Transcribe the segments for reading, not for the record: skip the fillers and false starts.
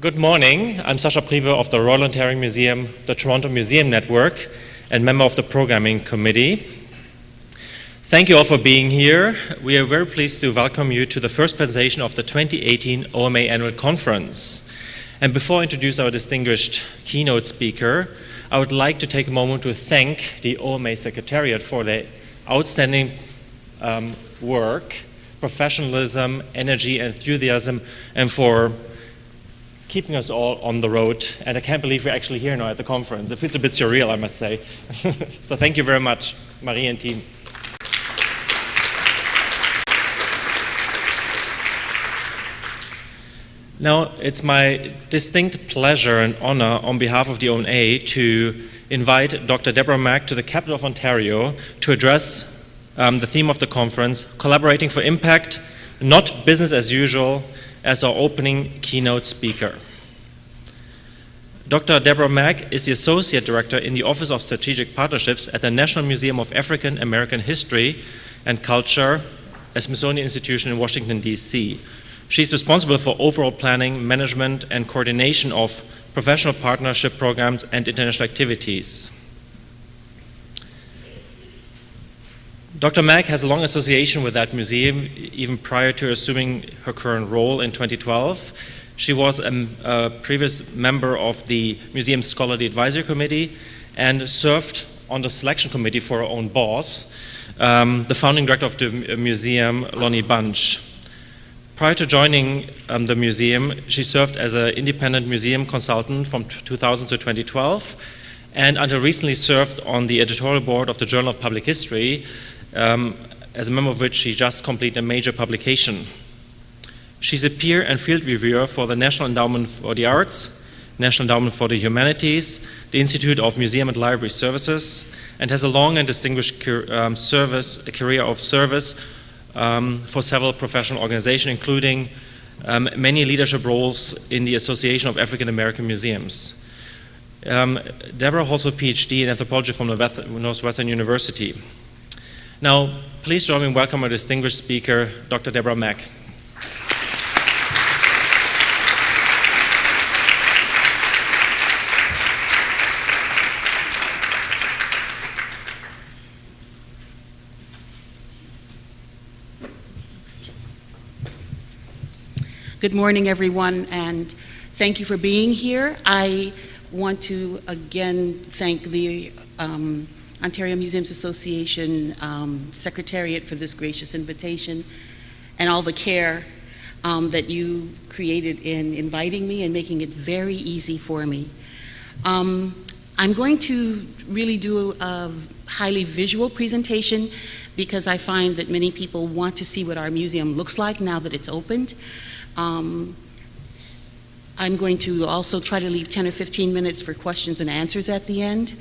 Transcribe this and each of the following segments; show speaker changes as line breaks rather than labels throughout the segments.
Good morning. I'm Sasha Prive of the Royal Ontario Museum, the Toronto Museum Network, and member of the Programming Committee. Thank you all for being here. We are very pleased to welcome you to the first presentation of the 2018 OMA Annual Conference. And before I introduce our distinguished keynote speaker, I would like to take a moment to thank the OMA Secretariat for their outstanding work, professionalism, energy, enthusiasm, and for keeping us all on the road. And I can't believe we're actually here now at the conference. It feels a bit surreal, I must say. So thank you very much, Marie and team. Now, it's my distinct pleasure and honor on behalf of the ONA to invite Dr. Deborah Mack to the capital of Ontario to address the theme of the conference, Collaborating for Impact, Not Business as Usual, as our opening keynote speaker. Dr. Deborah Mack is the Associate Director in the Office of Strategic Partnerships at the National Museum of African American History and Culture at Smithsonian Institution in Washington, D.C. She's responsible for overall planning, management, and coordination of professional partnership programs and international activities. Dr. Mack has a long association with that museum, even prior to assuming her current role in 2012. She was a previous member of the Museum Scholarly Advisory Committee and served on the selection committee for her own boss, the founding director of the museum, Lonnie Bunch. Prior to joining the museum, she served as an independent museum consultant from 2000 to 2012, and until recently served on the editorial board of the Journal of Public History, as a member of which she just completed a major publication. She's a peer and field reviewer for the National Endowment for the Arts, National Endowment for the Humanities, the Institute of Museum and Library Services, and has a long and distinguished career of service for several professional organizations, including many leadership roles in the Association of African American Museums. Deborah holds a PhD in anthropology from the Northwestern University. Now, please join me in welcoming our distinguished speaker, Dr. Deborah Mack.
Good morning, everyone, and thank you for being here. I want to again thank the Ontario Museums Association Secretariat for this gracious invitation and all the care that you created in inviting me and making it very easy for me. I'm going to really do a highly visual presentation because I find that many people want to see what our museum looks like now that it's opened. I'm going to also try to leave 10 or 15 minutes for questions and answers at the end.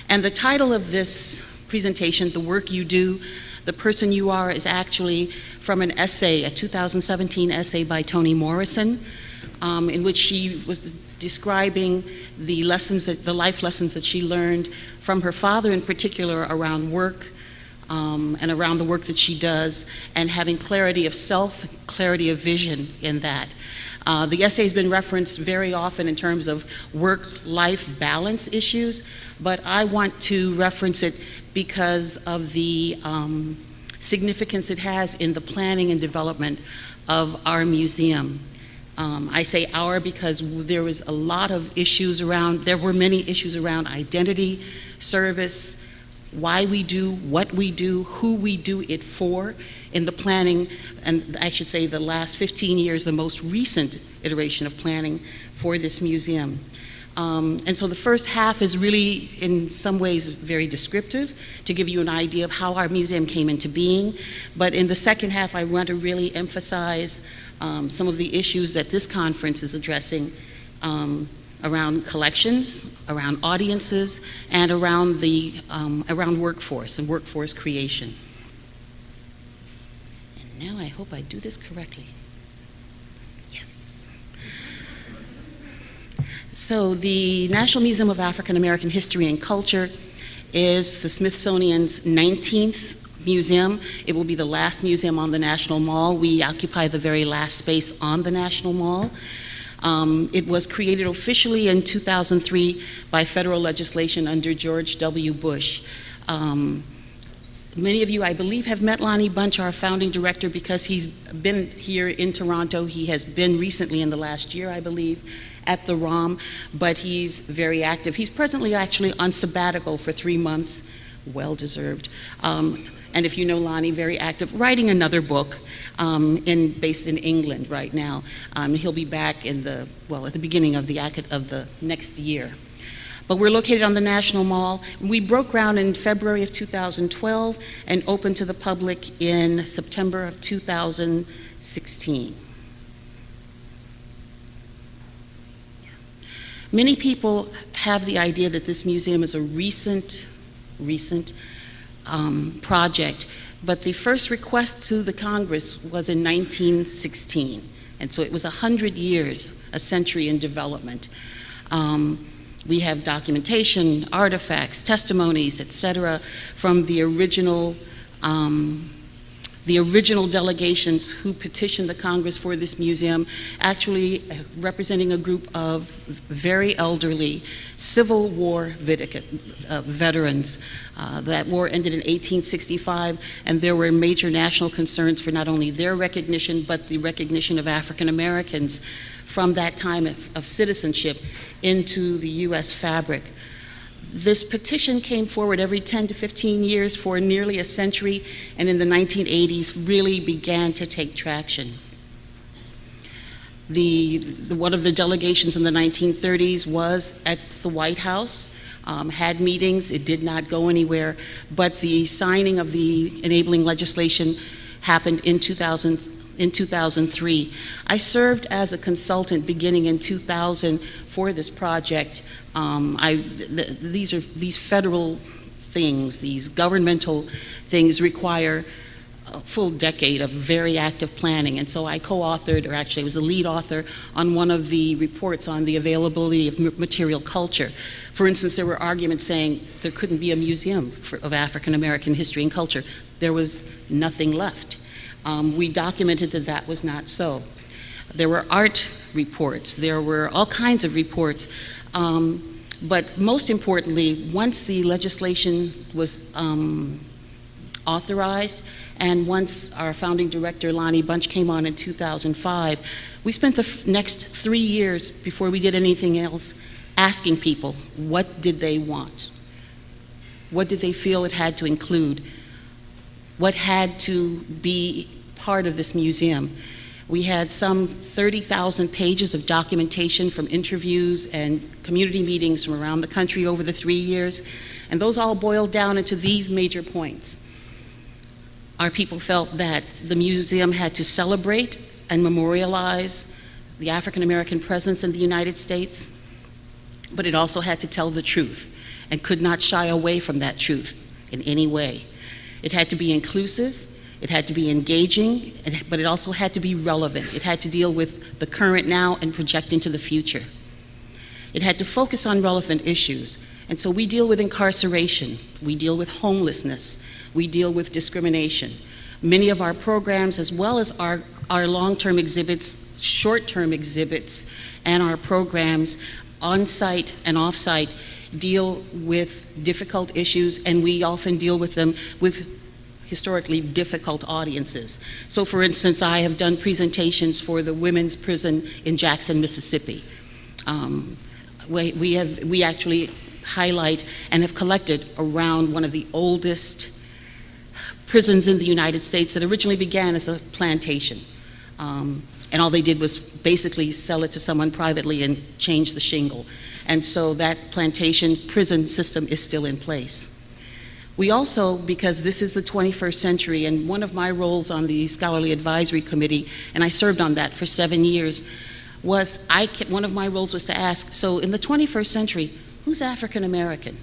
And the title of this presentation, The Work You Do, The Person You Are, is actually from an essay, a 2017 essay by Toni Morrison, in which she was describing the life lessons that she learned from her father in particular around work and around the work that she does, and having clarity of self, clarity of vision in that. The essay has been referenced very often in terms of work-life balance issues, but I want to reference it because of the significance it has in the planning and development of our museum. I say our because there was a lot of issues around, there were many issues around identity, service, why we do what we do, who we do it for in the planning, and I should say the last 15 years, the most recent iteration of planning for this museum. And so the first half is really, in some ways, very descriptive to give you an idea of how our museum came into being. But in the second half, I want to really emphasize some of the issues that this conference is addressing around collections, around audiences, and around the around workforce and workforce creation. And now I hope I do this correctly. Yes. So the National Museum of African American History and Culture is the Smithsonian's 19th museum. It will be the last museum on the National Mall. We occupy the very last space on the National Mall. It was created officially in 2003 by federal legislation under George W. Bush. Many of you, I believe, have met Lonnie Bunch, our founding director, because he's been here in Toronto. He has been recently in the last year, I believe, at the ROM, but he's very active. He's presently actually on sabbatical for 3 months, well-deserved. And if you know Lonnie, very active, writing another book based in England right now. He'll be back at the beginning of the next year. But we're located on the National Mall. We broke ground in February of 2012 and opened to the public in September of 2016. Many people have the idea that this museum is a recent project, but the first request to the Congress was in 1916, and so it was 100 years, a century in development. We have documentation, artifacts, testimonies, etc., from the original delegations who petitioned the Congress for this museum, actually representing a group of very elderly Civil War veterans. That war ended in 1865, and there were major national concerns for not only their recognition, but the recognition of African Americans from that time of citizenship into the U.S. fabric. This petition came forward every 10 to 15 years for nearly a century, and in the 1980s really began to take traction. One of the delegations in the 1930s was at the White House, had meetings. It did not go anywhere, but the signing of the enabling legislation happened in 2003. I served as a consultant beginning in 2000 for this project. These federal things, these governmental things require a full decade of very active planning, and so I co-authored, or actually I was the lead author, on one of the reports on the availability of material culture. For instance, there were arguments saying there couldn't be a museum of African American history and culture. There was nothing left. We documented that that was not so. There were art reports, there were all kinds of reports, but most importantly, once the legislation was authorized, and once our founding director, Lonnie Bunch, came on in 2005, we spent the next 3 years before we did anything else asking people, what did they want? What did they feel it had to include? What had to be part of this museum? We had some 30,000 pages of documentation from interviews and community meetings from around the country over the 3 years, and those all boiled down into these major points. Our people felt that the museum had to celebrate and memorialize the African American presence in the United States, but it also had to tell the truth and could not shy away from that truth in any way. It had to be inclusive, it had to be engaging, but it also had to be relevant. It had to deal with the current now and project into the future. It had to focus on relevant issues. And so we deal with incarceration, we deal with homelessness, we deal with discrimination. Many of our programs, as well as our long-term exhibits, short-term exhibits, and our programs on-site and off-site deal with difficult issues, and we often deal with them with historically difficult audiences. So for instance, I have done presentations for the women's prison in Jackson, Mississippi. We actually highlight and have collected around one of the oldest prisons in the United States that originally began as a plantation. And all they did was basically sell it to someone privately and change the shingle. And so that plantation prison system is still in place. We also, because this is the 21st century, and one of my roles on the Scholarly Advisory Committee, and I served on that for 7 years, one of my roles was to ask, so in the 21st century, who's African American?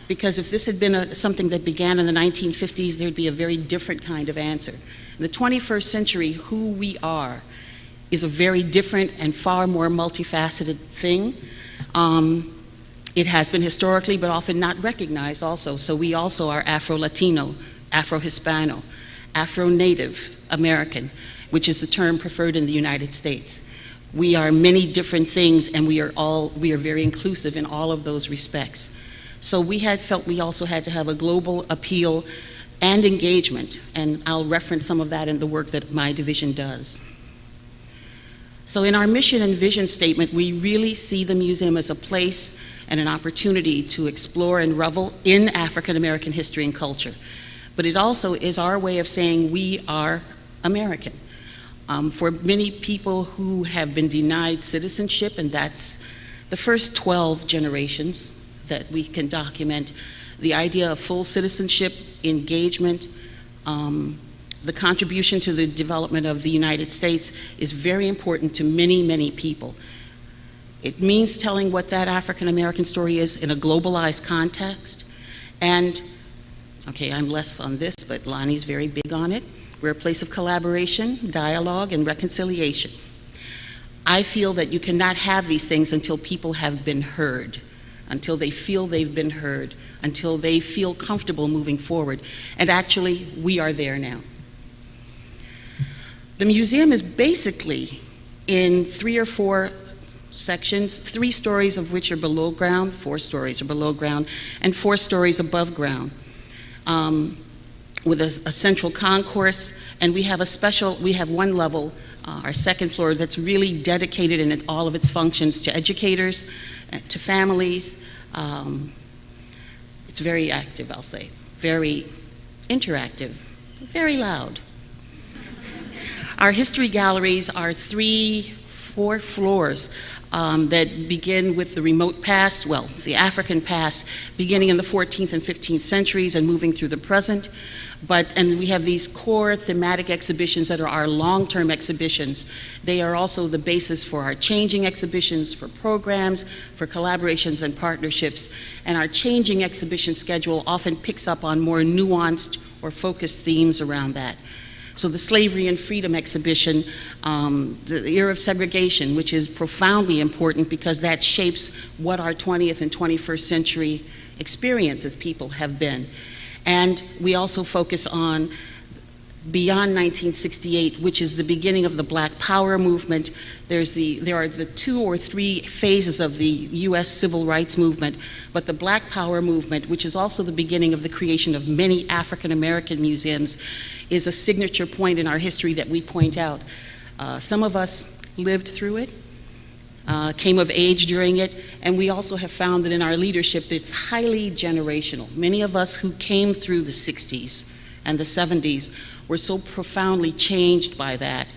Because if this had been something that began in the 1950s, there'd be a very different kind of answer. In the 21st century, who we are is a very different and far more multifaceted thing. It has been historically, but often not recognized also. So we also are Afro-Latino, Afro-Hispano, Afro-Native American, which is the term preferred in the United States. We are many different things, and we are very inclusive in all of those respects. So we had felt we also had to have a global appeal and engagement, and I'll reference some of that in the work that my division does. So in our mission and vision statement, we really see the museum as a place and an opportunity to explore and revel in African American history and culture. But it also is our way of saying we are American. For many people who have been denied citizenship, and that's the first 12 generations that we can document, the idea of full citizenship, engagement, the contribution to the development of the United States is very important to many, many people. It means telling what that African American story is in a globalized context. And, okay, I'm less on this, but Lonnie's very big on it. We're a place of collaboration, dialogue, and reconciliation. I feel that you cannot have these things until people have been heard, until they feel they've been heard, until they feel comfortable moving forward. And actually, we are there now. The museum is basically in 3 or 4 sections, 3 stories of which are below ground, 4 stories are below ground, and 4 stories above ground, with a central concourse. And we have one level, our second floor, that's really dedicated in all of its functions to educators, to families. It's very active, I'll say, very interactive, very loud. Our history galleries are 3-4 floors that begin with the remote past, well, the African past, beginning in the 14th and 15th centuries and moving through the present. And we have these core thematic exhibitions that are our long-term exhibitions. They are also the basis for our changing exhibitions, for programs, for collaborations and partnerships. And our changing exhibition schedule often picks up on more nuanced or focused themes around that. So the Slavery and Freedom exhibition, the era of segregation, which is profoundly important because that shapes what our 20th and 21st century experience as people have been. And we also focus on beyond 1968, which is the beginning of the Black Power movement. There are the 2 or 3 phases of the U.S. Civil Rights movement, but the Black Power movement, which is also the beginning of the creation of many African American museums, is a signature point in our history that we point out. Some of us lived through it, came of age during it, and we also have found that in our leadership that it's highly generational. Many of us who came through the 60s and the 70s were so profoundly changed by that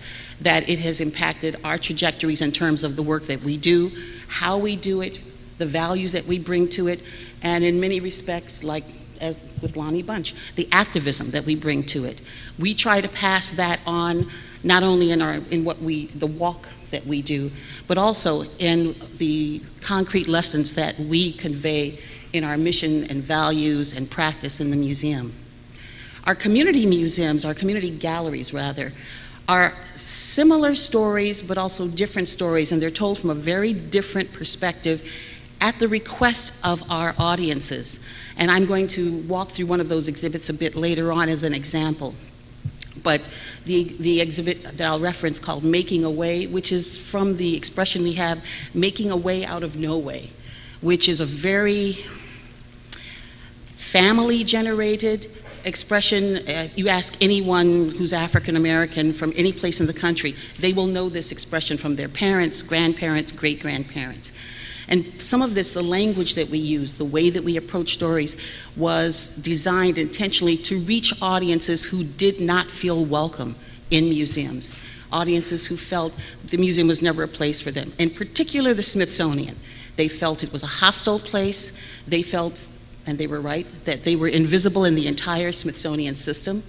it has impacted our trajectories in terms of the work that we do, how we do it, the values that we bring to it, and in many respects, like as with Lonnie Bunch, the activism that we bring to it. We try to pass that on not only in the walk that we do, but also in the concrete lessons that we convey in our mission and values and practice in the museum. Our community museums, our community galleries rather, are similar stories but also different stories, and they're told from a very different perspective at the request of our audiences. And I'm going to walk through one of those exhibits a bit later on as an example. But the exhibit that I'll reference called Making a Way, which is from the expression we have, making a way out of no way, which is a very family-generated expression. You ask anyone who's African American from any place in the country, they will know this expression from their parents, grandparents, great-grandparents. And some of this, the language that we use, the way that we approach stories, was designed intentionally to reach audiences who did not feel welcome in museums, audiences who felt the museum was never a place for them. In particular, the Smithsonian. They felt it was a hostile place. They felt, and they were right, that they were invisible in the entire Smithsonian system.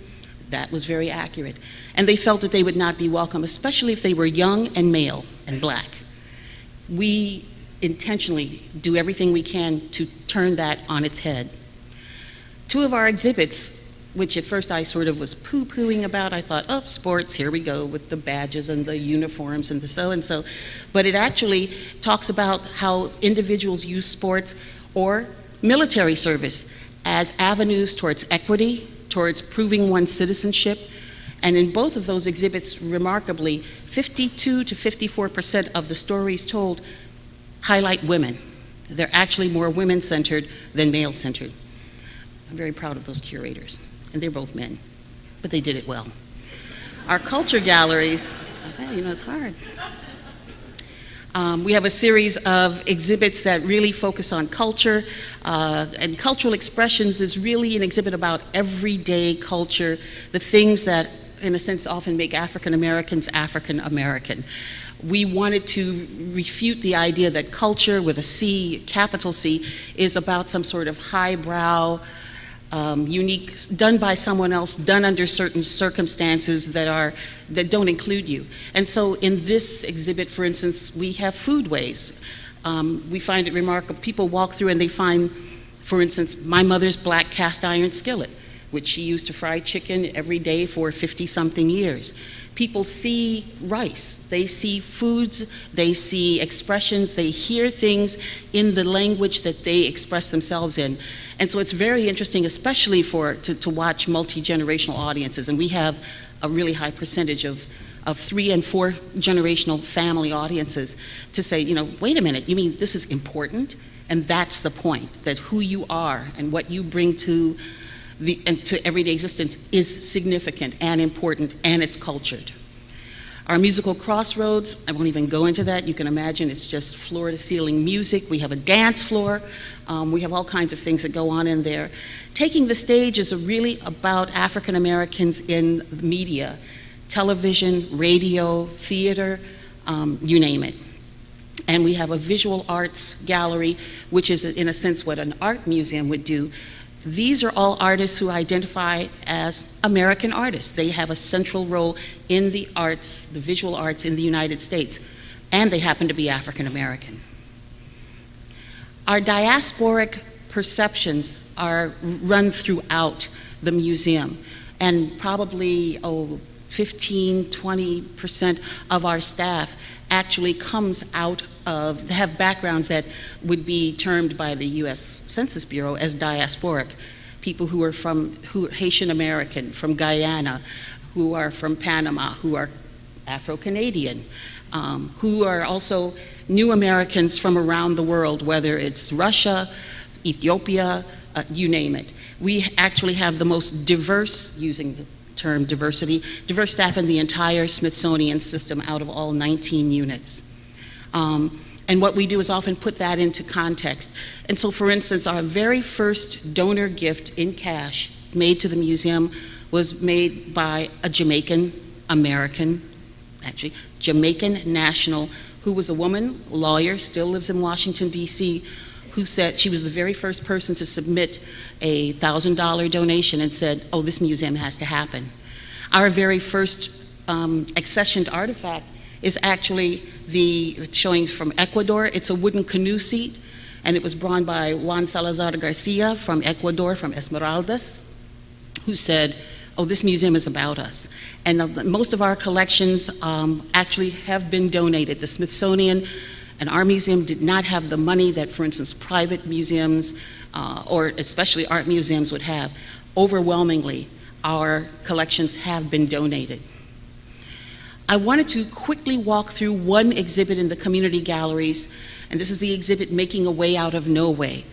That was very accurate. And they felt that they would not be welcome, especially if they were young and male and black. We intentionally do everything we can to turn that on its head. 2 of our exhibits, which at first I sort of was poo-pooing about, I thought, oh, sports, here we go with the badges and the uniforms and the so-and-so. But it actually talks about how individuals use sports or military service as avenues towards equity, towards proving one's citizenship, And in both of those exhibits, remarkably, 52 to 54% of the stories told highlight women. They're actually more women-centered than male-centered. I'm very proud of those curators, and they're both men, but they did it well. Our culture galleries, it's hard. We have a series of exhibits that really focus on culture, and cultural expressions is really an exhibit about everyday culture, the things that, in a sense, often make African Americans African American. We wanted to refute the idea that culture with a C, capital C, is about some sort of highbrow, unique, done by someone else, done under certain circumstances that don't include you. And so in this exhibit, for instance, we have foodways. We find it remarkable. People walk through and they find, for instance, my mother's black cast iron skillet, which she used to fry chicken every day for 50-something years. People see rice, they see foods, they see expressions, they hear things in the language that they express themselves in. And so it's very interesting, especially to watch multi-generational audiences. And we have a really high percentage of 3- and 4-generational family audiences to say, wait a minute, you mean this is important? And that's the point, that who you are and what you bring to everyday existence is significant and important, and it's cultured. Our musical crossroads, I won't even go into that. You can imagine it's just floor-to-ceiling music. We have a dance floor. We have all kinds of things that go on in there. Taking the Stage is really about African Americans in media, television, radio, theater, you name it. And we have a visual arts gallery, which is, in a sense, what an art museum would do. These are all artists who identify as American artists. They have a central role in the arts, the visual arts in the United States, and they happen to be African American. Our diasporic perceptions are run throughout the museum, and probably 15-20% of our staff actually comes out of, have backgrounds that would be termed by the U.S. Census Bureau as diasporic. People who are Haitian American, from Guyana, who are from Panama, who are Afro-Canadian, who are also new Americans from around the world, whether it's Russia, Ethiopia, you name it. We actually have the most diverse, using the term diversity, diverse staff in the entire Smithsonian system out of all 19 units. And what we do is often put that into context. And so, for instance, our very first donor gift in cash made to the museum was made by a Jamaican national, who was a woman, lawyer, still lives in Washington, D.C., who said she was the very first person to submit a $1,000 donation and said, oh, this museum has to happen. Our very first accessioned artifact is actually showing from Ecuador. It's a wooden canoe seat, and it was brought by Juan Salazar Garcia from Ecuador, from Esmeraldas, who said, oh, this museum is about us. And most of our collections actually have been donated. The Smithsonian and our museum did not have the money that, for instance, private museums or especially art museums would have. Overwhelmingly, our collections have been donated. I wanted to quickly walk through one exhibit in the community galleries, and this is the exhibit Making a Way Out of No Way.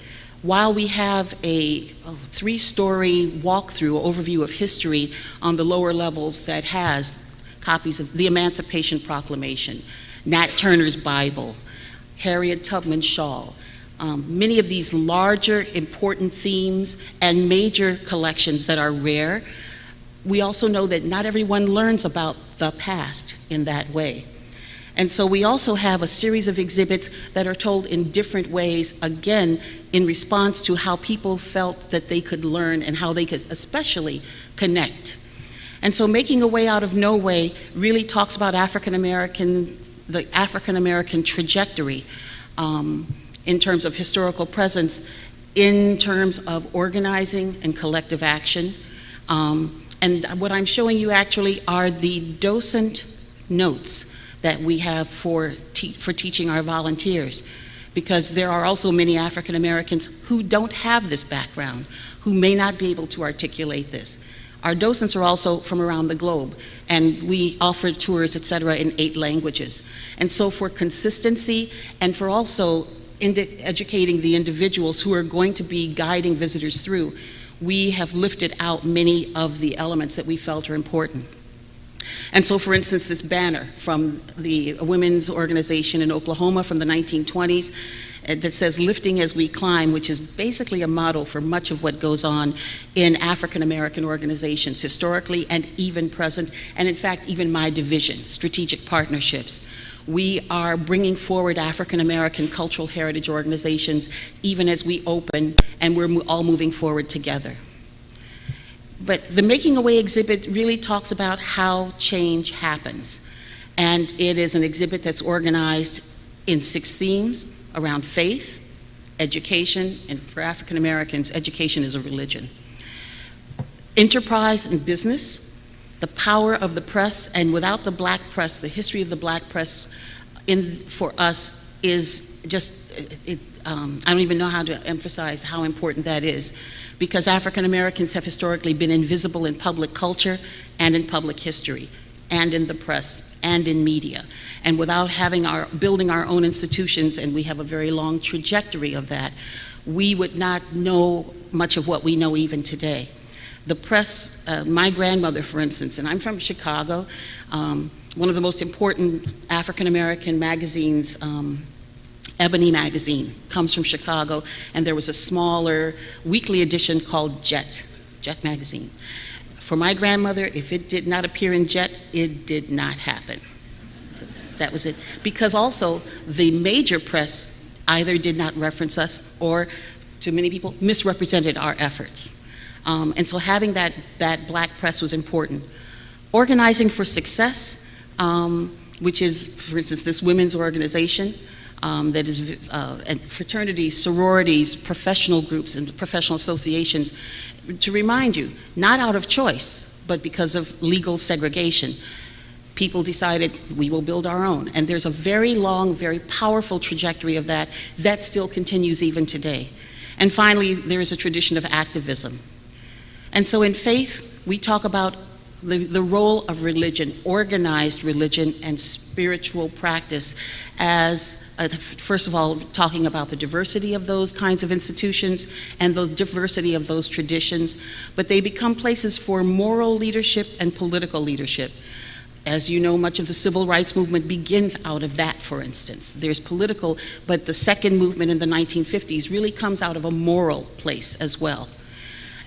While we have a 3-story walkthrough overview of history on the lower levels that has copies of the Emancipation Proclamation, Nat Turner's Bible, Harriet Tubman Shaw, many of these larger important themes and major collections that are rare, we also know that not everyone learns about the past in that way. And so we also have a series of exhibits that are told in different ways, again, in response to how people felt that they could learn and how they could especially connect. And so Making a Way Out of No Way really talks about the African American trajectory in terms of historical presence, in terms of organizing and collective action. And what I'm showing you actually are the docent notes that we have for teaching our volunteers, because there are also many African Americans who don't have this background, who may not be able to articulate this. Our docents are also from around the globe, and we offer tours, et cetera, in 8 languages. And so for consistency and for also educating the individuals who are going to be guiding visitors through, we have lifted out many of the elements that we felt are important. And so, for instance, this banner from the women's organization in Oklahoma from the 1920s that says "Lifting as we climb," which is basically a motto for much of what goes on in African American organizations historically and even present, and in fact, even my division, Strategic Partnerships. We are bringing forward African American cultural heritage organizations even as we open, and we're all moving forward together. But the Making a Way exhibit really talks about how change happens. And it is an exhibit that's organized in 6 themes around faith, education, and for African Americans, education is a religion. Enterprise and business, the power of the press, and without the black press, the history of the black press for us is just, I don't even know how to emphasize how important that is, because African Americans have historically been invisible in public culture and in public history and in the press and in media. And without building our own institutions, and we have a very long trajectory of that, we would not know much of what we know even today. The press, my grandmother, for instance, and I'm from Chicago, one of the most important African American magazines, Ebony magazine, comes from Chicago, and there was a smaller weekly edition called Jet magazine. For my grandmother, if it did not appear in Jet, it did not happen. That was it. Because also, the major press either did not reference us or, to many people, misrepresented our efforts. And so having that black press was important. Organizing for Success, which is, for instance, this women's organization, that is and fraternities, sororities, professional groups, and professional associations, to remind you, not out of choice, but because of legal segregation. People decided we will build our own. And there's a very long, very powerful trajectory of that still continues even today. And finally, there is a tradition of activism. And so in faith, we talk about the role of religion, organized religion and spiritual practice as, first of all, talking about the diversity of those kinds of institutions and the diversity of those traditions, but they become places for moral leadership and political leadership. As you know, much of the civil rights movement begins out of that, for instance. There's political, but the second movement in the 1950s really comes out of a moral place as well.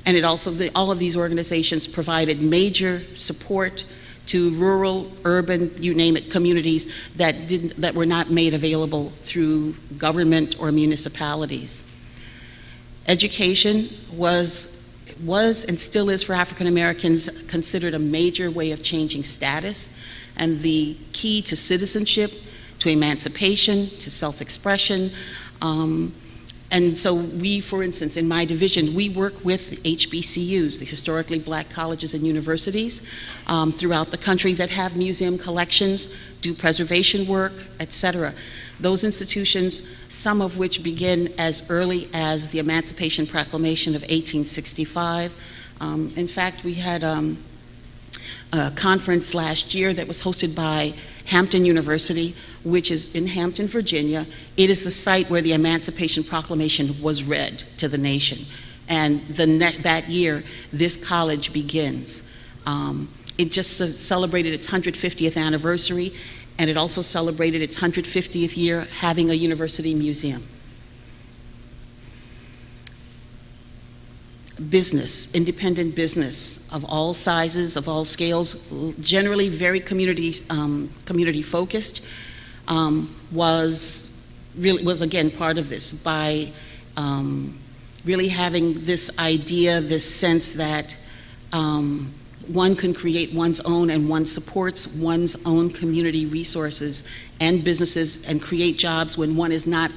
And it also, all of these organizations provided major support to rural, urban, you name it, communities that were not made available through government or municipalities. Education was and still is for African Americans considered a major way of changing status and the key to citizenship, to emancipation, to self-expression. And so we, for instance, in my division, we work with HBCUs, the historically black colleges and universities throughout the country that have museum collections, do preservation work, et cetera. Those institutions, some of which begin as early as the Emancipation Proclamation of 1865. In fact, we had a conference last year that was hosted by Hampton University, which is in Hampton, Virginia. It is the site where the Emancipation Proclamation was read to the nation. And that year, this college begins. It just celebrated its 150th anniversary, and it also celebrated its 150th year having a university museum. Business, independent business of all sizes, of all scales, generally very community focused, was again part of this by really having this idea, this sense that one can create one's own and one supports one's own community resources and businesses and create jobs when one is not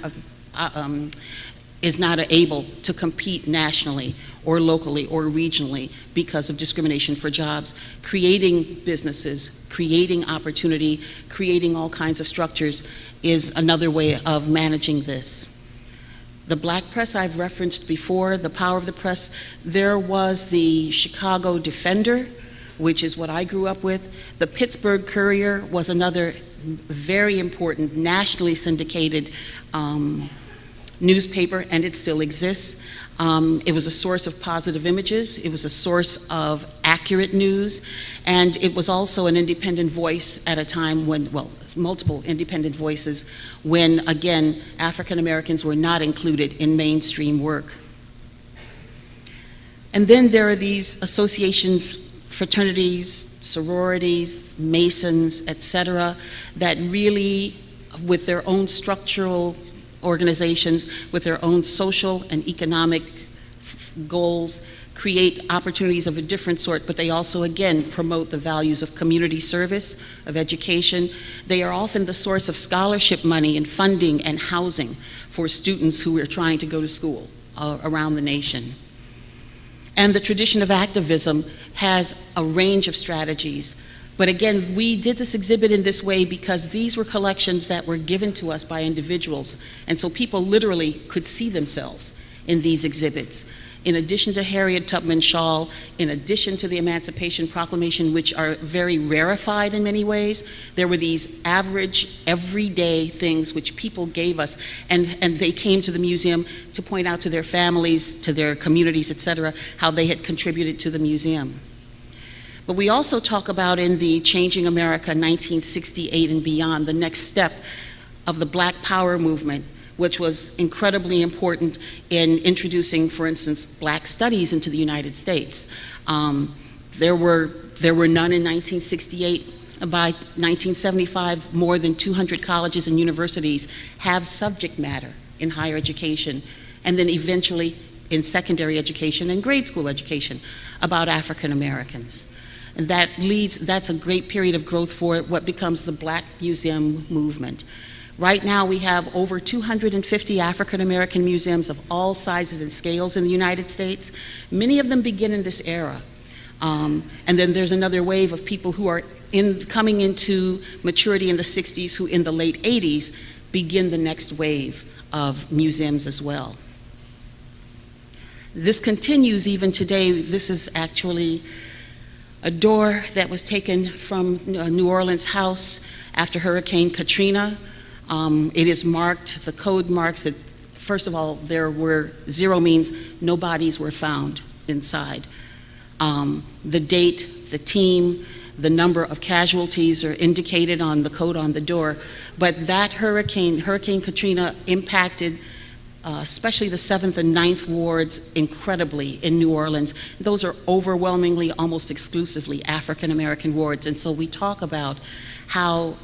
able to compete nationally or locally or regionally because of discrimination for jobs. Creating businesses, creating opportunity, creating all kinds of structures is another way of managing this. The black press I've referenced before, the power of the press. There was the Chicago Defender, which is what I grew up with. The Pittsburgh Courier was another very important, nationally syndicated newspaper, and it still exists. It was a source of positive images. It was a source of accurate news, and it was also an independent voice at a time when, well, multiple independent voices, when, again, African Americans were not included in mainstream work. And then there are these associations, fraternities, sororities, Masons, etc., that really, with their own structural organizations, with their own social and economic goals, create opportunities of a different sort, but they also, again, promote the values of community service, of education. They are often the source of scholarship money and funding and housing for students who are trying to go to school around the nation. And the tradition of activism has a range of strategies. But again, we did this exhibit in this way because these were collections that were given to us by individuals. And so people literally could see themselves in these exhibits. In addition to Harriet Tubman Shaw, in addition to the Emancipation Proclamation, which are very rarefied in many ways, there were these average, everyday things which people gave us, and they came to the museum to point out to their families, to their communities, etc., how they had contributed to the museum. But we also talk about in the Changing America 1968 and beyond, the next step of the Black Power movement, which was incredibly important in introducing, for instance, Black studies into the United States. There were none in 1968. By 1975, more than 200 colleges and universities have subject matter in higher education, and then eventually in secondary education and grade school education about African Americans. And that's a great period of growth for what becomes the Black Museum movement. Right now we have over 250 African American museums of all sizes and scales in the United States. Many of them begin in this era. And then there's another wave of people who are coming into maturity in the 60s, who in the late 80s begin the next wave of museums as well. This continues even today. This is actually a door that was taken from New Orleans house after Hurricane Katrina. It is marked, the code marks that, first of all, there were 0 means no bodies were found inside. The date, the team, the number of casualties are indicated on the code on the door, but that Hurricane Katrina impacted especially the 7th and 9th wards incredibly in New Orleans. Those are overwhelmingly, almost exclusively African American wards, and so we talk about how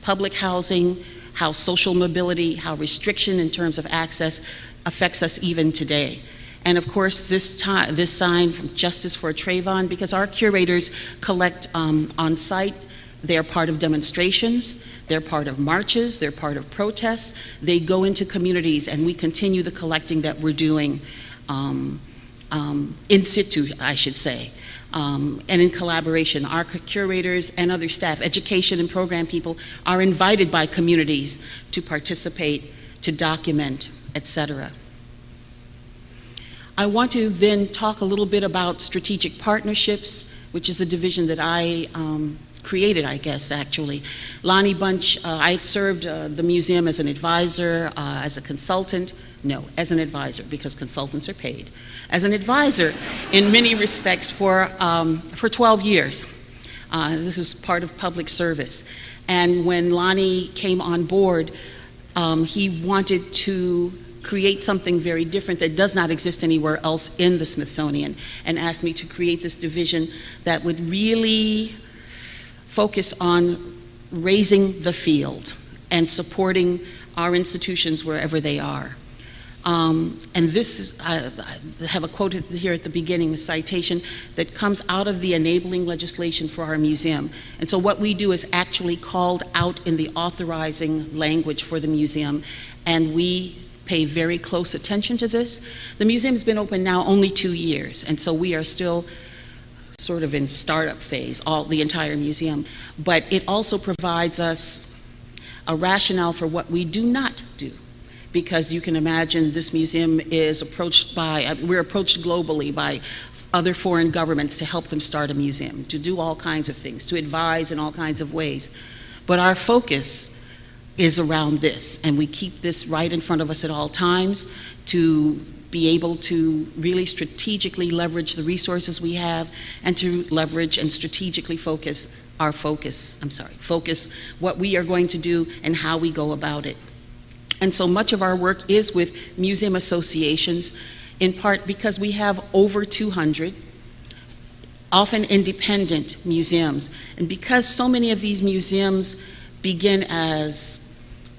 public housing, how social mobility, how restriction in terms of access affects us even today. And of course, this sign from Justice for Trayvon, because our curators collect on site. They're part of demonstrations, they're part of marches, they're part of protests. They go into communities, and we continue the collecting that we're doing in situ, I should say. And in collaboration, our curators and other staff, education and program people, are invited by communities to participate, to document, etc. I want to then talk a little bit about strategic partnerships, which is the division that I created, I guess, actually. Lonnie Bunch, I had served the museum as an advisor, as a consultant. No, as an advisor, because consultants are paid. As an advisor, in many respects, for 12 years. This is part of public service. And when Lonnie came on board, he wanted to create something very different that does not exist anywhere else in the Smithsonian, and asked me to create this division that would really focus on raising the field and supporting our institutions wherever they are. And this, I have a quote here at the beginning, a citation that comes out of the enabling legislation for our museum. And so what we do is actually called out in the authorizing language for the museum, and we pay very close attention to this. The museum's been open now only 2 years, and so we are still sort of in startup phase, the entire museum. But it also provides us a rationale for what we do not do. because you can imagine this museum is approached we're approached globally by other foreign governments to help them start a museum, to do all kinds of things, to advise in all kinds of ways. But our focus is around this, and we keep this right in front of us at all times to be able to really strategically leverage the resources we have, and to leverage and strategically focus what we are going to do and how we go about it. And so much of our work is with museum associations, in part because we have over 200, often independent museums. And because so many of these museums begin as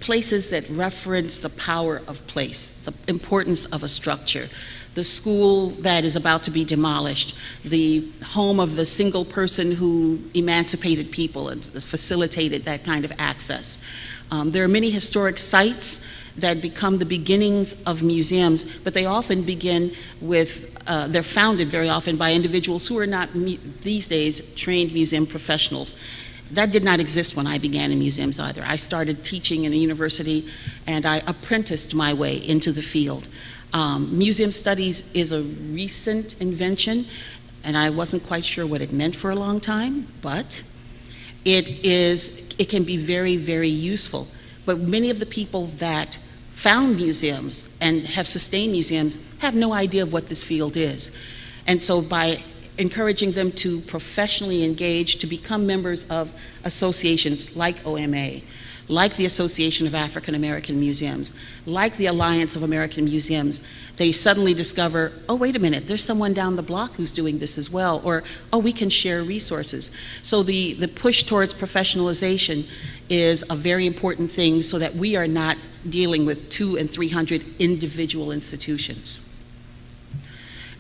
places that reference the power of place, the importance of a structure, the school that is about to be demolished, the home of the single person who emancipated people and facilitated that kind of access. There are many historic sites that become the beginnings of museums, but they often begin with, they're founded very often by individuals who are not, these days, trained museum professionals. That did not exist when I began in museums either. I started teaching in a university, and I apprenticed my way into the field. Museum studies is a recent invention, and I wasn't quite sure what it meant for a long time, but it can be very, very useful. But many of the people that found museums and have sustained museums have no idea of what this field is. And so by encouraging them to professionally engage, to become members of associations like OMA, like the Association of African American Museums, like the Alliance of American Museums, they suddenly discover, oh, wait a minute, there's someone down the block who's doing this as well, or, oh, we can share resources. So the push towards professionalization is a very important thing, so that we are not dealing with 200 and 300 individual institutions.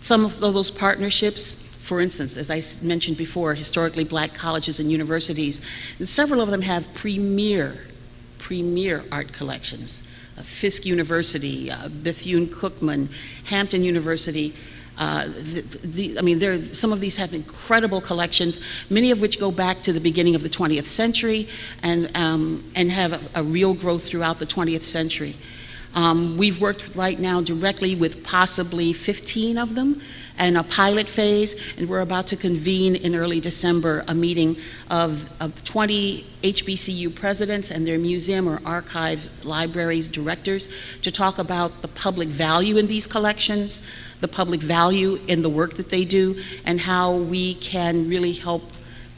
Some of those partnerships, for instance, as I mentioned before, historically black colleges and universities, and several of them have premier art collections. Fisk University, Bethune-Cookman, Hampton University. Some of these have incredible collections, many of which go back to the beginning of the 20th century and have a real growth throughout the 20th century. We've worked right now directly with possibly 15 of them and a pilot phase, and we're about to convene in early December a meeting of 20 HBCU presidents and their museum or archives, libraries, directors to talk about the public value in these collections, the public value in the work that they do, and how we can really help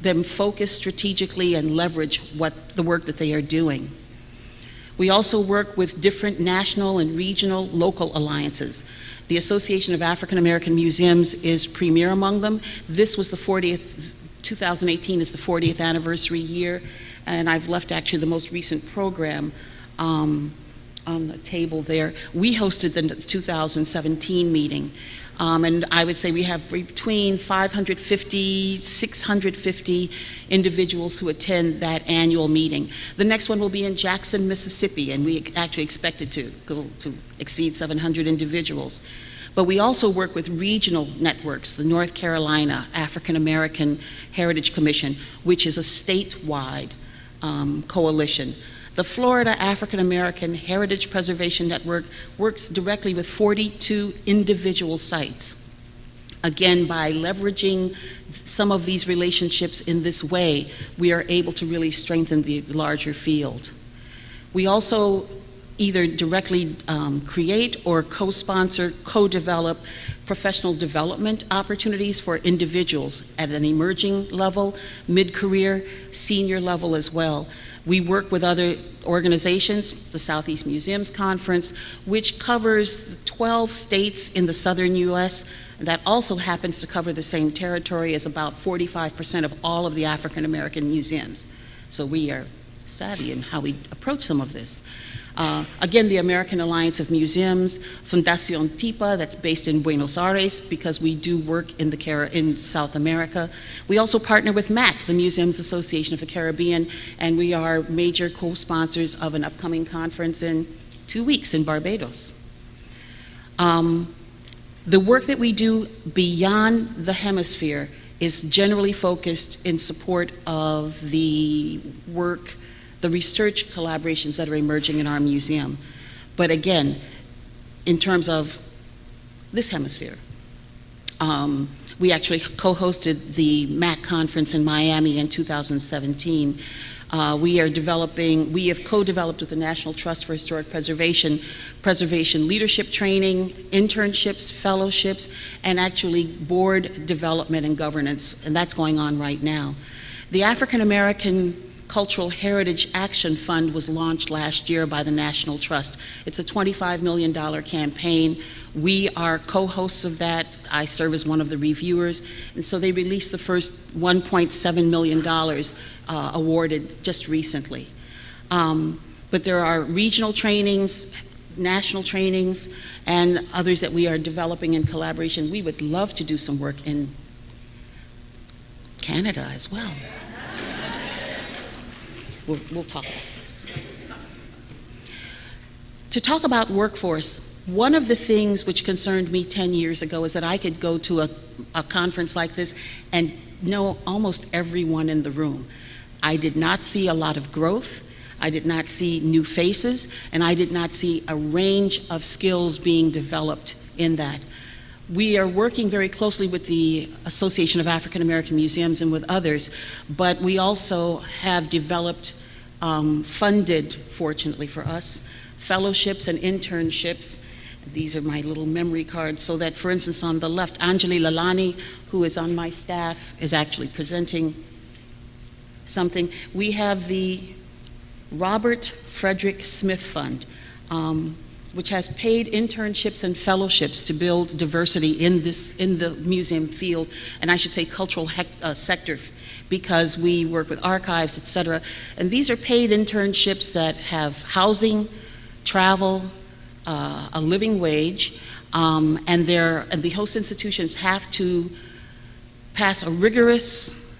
them focus strategically and leverage the work that they are doing. We also work with different national and regional local alliances. The Association of African American Museums is premier among them. This was the 2018 is the 40th anniversary year, and I've left actually the most recent program on the table there. We hosted the 2017 meeting, and I would say we have between 550, 650 individuals who attend that annual meeting. The next one will be in Jackson, Mississippi, and we actually expect it to go to exceed 700 individuals. But we also work with regional networks, the North Carolina African American Heritage Commission, which is a statewide coalition. The Florida African American Heritage Preservation Network works directly with 42 individual sites. Again, by leveraging some of these relationships in this way, we are able to really strengthen the larger field. We also either directly create or co-sponsor, co-develop professional development opportunities for individuals at an emerging level, mid-career, senior level as well. We work with other organizations, the Southeast Museums Conference, which covers 12 states in the southern U.S., and that also happens to cover the same territory as about 45% of all of the African American museums. So we are savvy in how we approach some of this. Again, the American Alliance of Museums, Fundación TIPA, that's based in Buenos Aires, because we do work in South America. We also partner with Mack, the Museums Association of the Caribbean, and we are major co-sponsors of an upcoming conference in 2 weeks in Barbados. The work that we do beyond the hemisphere is generally focused in support of the work, the research collaborations that are emerging in our museum. But again, in terms of this hemisphere, we actually co-hosted the Mack conference in Miami in 2017. We have co-developed with the National Trust for Historic Preservation leadership training, internships, fellowships, and actually board development and governance, and that's going on right now. The African American Cultural Heritage Action Fund was launched last year by the National Trust. It's a $25 million campaign. We are co-hosts of that. I serve as one of the reviewers. And so they released the first $1.7 million awarded just recently. But there are regional trainings, national trainings, and others that we are developing in collaboration. We would love to do some work in Canada as well. We'll talk about this. To talk about workforce, one of the things which concerned me 10 years ago is that I could go to a conference like this and know almost everyone in the room. I did not see a lot of growth, I did not see new faces, and I did not see a range of skills being developed in that. We are working very closely with the Association of African American Museums and with others, but we also have developed, funded, fortunately for us, fellowships and internships. These are my little memory cards, so that, for instance, on the left, Anjali Lalani, who is on my staff, is actually presenting something. We have the Robert Frederick Smith Fund, which has paid internships and fellowships to build diversity in the museum field, and I should say cultural sector, because we work with archives, et cetera. And these are paid internships that have housing, travel, a living wage, and the host institutions have to pass a rigorous